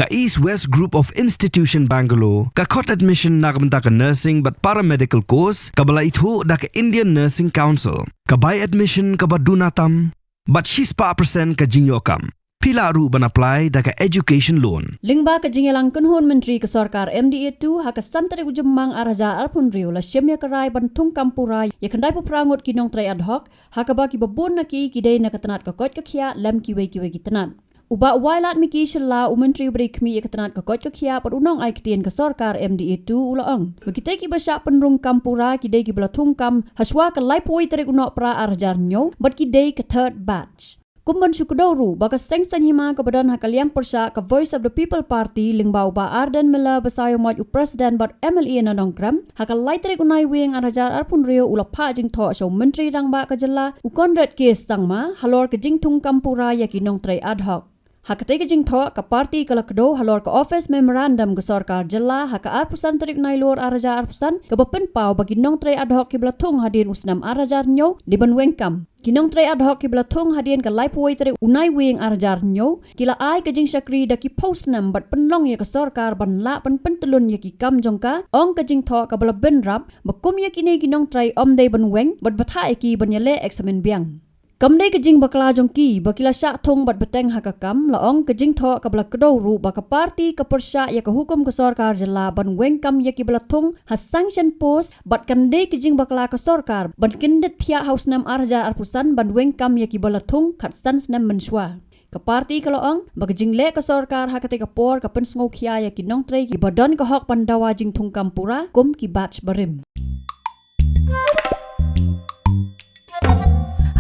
Ka East West Group of Institution Bangalore, ka khot admission nakamta ka nursing but paramedical course, ka bala itho da ka Indian Nursing Council, ka buy admission ka badunatam, but she's pa percent ka Jingthoh. Pila ru ban apply da ka education loan. Lingba ka jingelang kunhun menteri ke sarkar MDA2 ha ka santari ujumang araja arpun rio la syemya karai ban Thungkam Pura ya kandai pu prangot ki Nongtrei Adhoc ha ka ba ki babon na ki kidai na katanat ka kot ka khia lam ki wei ki tanat. Uba wailat miki shilla umenteri berikmi ya katanat ka kot ka khia par unong ai kitien ka sarkar MDA2 ulaang. Begitai ki basya penrung Kampura kidai ki bala Thungkam haswa ka lai poi tarik unok pra arajar nyo but kidai ka third batch. Kumban syukudauru baka seng-seng hima ke badan hakaliang persya ke Voice of the People Party lingbau ba Arden Mela basayo maju presiden bat MLA na Nongtrei hakal laitrik unai wing arajar arpun rio ula Phah Jingthoh so menteri rang ba ka jela ukonret kes sangma halor ke Jingthoh Kampura ya ki Nongtrei Adhoc. Hakatai ke Jingthoh ka parti kalakdo halor ke office memorandum ke sarkar jela haka arpusan tarik nailor arajar arpusan ke bepenpau bagi Nongtrei Adhoc ki belatung hadir usnam arajar nyo di benwengkam. Ki Nongtrei Adhoc ki belatung hadian ke lai puai tarik unai wing arajar nyo kila ai ke jing syakri da ki postnam bat penlong ya ke sarkar ban la pen pentelun ya ki kam jongka ong ke Jingthoh ka bela benrap bekum ya kini ki Nongtrei omdei benweng bat bathai ki banyale eksamen biang. Kamdai ke jing bakla jongki bakila syak thong bat beteng hakakam laong ke Jingthoh ka bela kedau ru baka parti ke persya ya ke hukum ke sarkar jela ban wengkam ya ki bela thong has sanction post bat kamdai ke jing bakla ke sarkar ban kindet thia house nam arja arpusan ban wengkam ya ki bela thong khat sans nam menswa. Ke parti kalau ang baka jingle ke sarkar hakate ka por ka pensngau khia ya ki Nongtrei ki badan ke hok pandawa Jingthoh Kampura kum ki batch barim.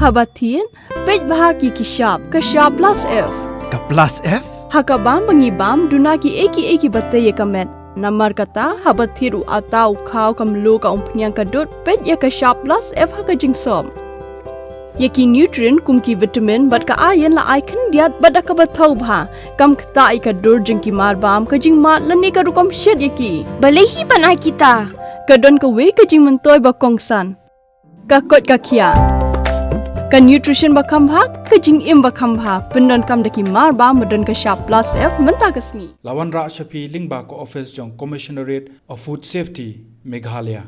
Habatin, pej bahagi ki shop plus F. Ka plus F? Hakabam bangibam duna ki eki batai ye kamet. Namar kata habatiru atau kau kamlu ka umpnyang kadut pej ya ka shop plus F haka jingsom. Yaki nutrient kum ki vitamin bat ka iron la icon diat bat ka batau bha kam kata ka dur jing ki marbam ka jing mat lani ka rukom shed yaki. Balehi banai kita. Kadon ka we ka jing mentoy ba kongsan. Ka kot ka kia. Ka nutrition bakam bha ka jing im bakam bha pendon kam daki marba medon ka shop plus F menta kasni. Lawan Ra Shafi Lingba ko office jong Commissionerate of Food Safety Meghalaya.